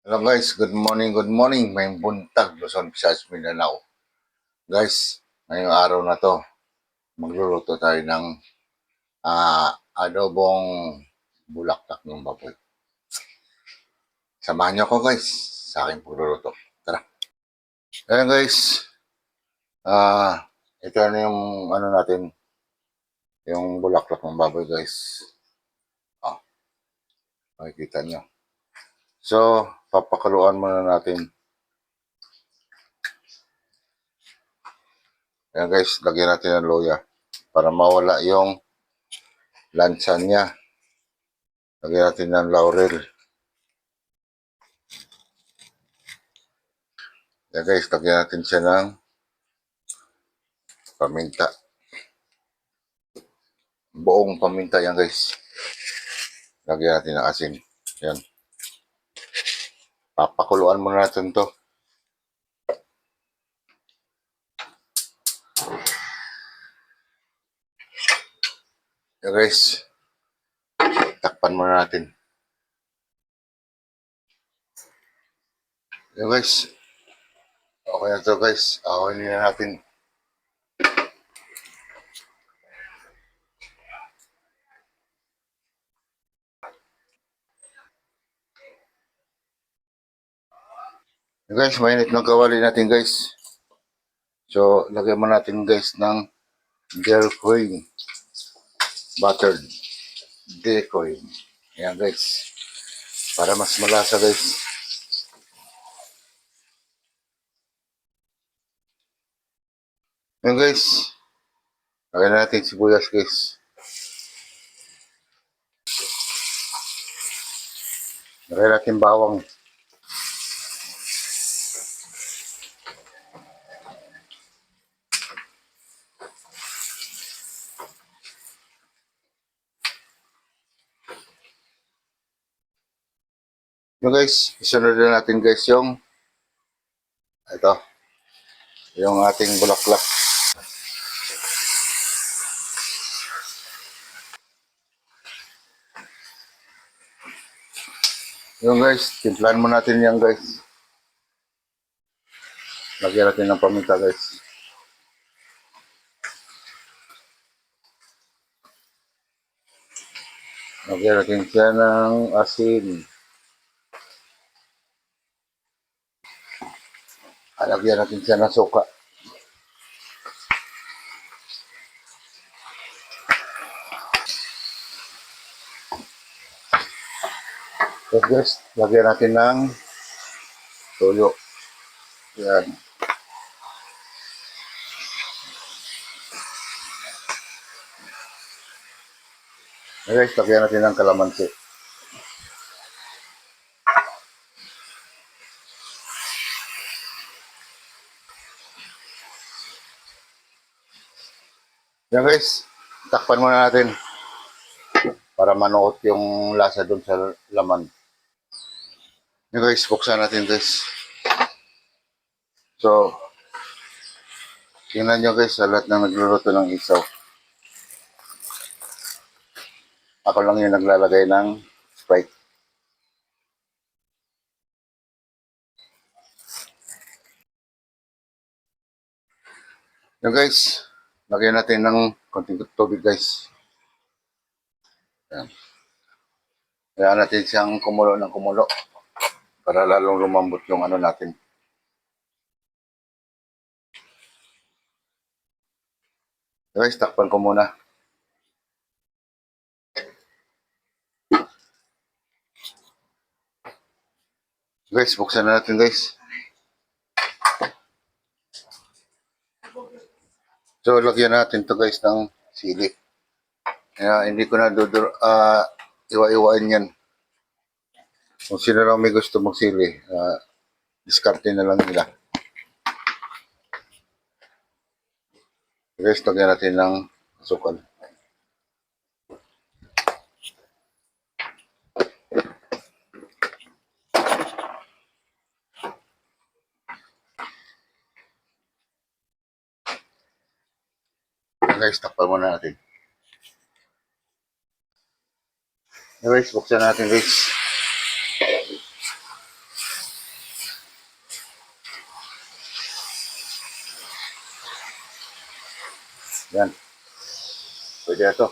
Hello guys, good morning, good morning. May buntag, Luzon, Visayas, Mindanao. Guys, ngayong araw na to, magluluto tayo ng adobong bulaklak ng baboy. Samahan niyo ako guys, sa aking pagluluto. Tara. Ayan guys, ito na yung ano natin, yung bulaklak ng baboy guys. Makikita niyo. So, papakuluan muna natin. Ayan guys, lagyan natin ng luya para mawala yung lansa niya. Lagyan natin ng laurel. Yan guys, lagyan natin siya ng paminta. Buong paminta yan guys. Lagyan natin ng asin. Yan. Papakuluan muna natin to. Yan guys. Takpan muna natin. Yan guys. Okay na to guys. Ahoy na natin. Yan guys, mainit ng kawali natin guys. So, lagyan mo natin guys ng Dairy Queen. Buttered Dairy Queen. Yan guys. Para mas malasa guys. Yan guys. Lagyan natin sibuyas guys. Lagyan natin bawang. Yung guys, isunod na natin guys yung yung ating bulaklak. Yung guys, timplahan mo natin yan guys. Lagyan natin ng paminta guys. Lagyan natin siya ng asin. Lagyan natin siya ng suka. Tapos guys, lagyan natin ng toyo. Yan. Guys, lagyan natin ng kalamansi. Yan guys, takpan muna natin para manuot yung lasa dun sa laman. Yan guys, buksan natin guys. So, tingnan nyo guys sa lahat ng nagluluto ng isaw. Ako lang yung naglalagay ng Sprite. Yan guys, lagyan natin ng konting tubig guys. Yan. Kaya natin siyang kumulo ng kumulo para lalong lumambot yung ano natin. Guys, takpan ko muna. Guys, buksan na natin guys. So, lagyan natin to guys ng sili. Kaya hindi ko na iwa-iwain yan. Kung sino lang may gusto magsili, diskarte na lang nila. Guys, lagyan natin ng asukal. Guys, takpan muna natin. Guys, buksan natin guys. Yan. Pwede na to.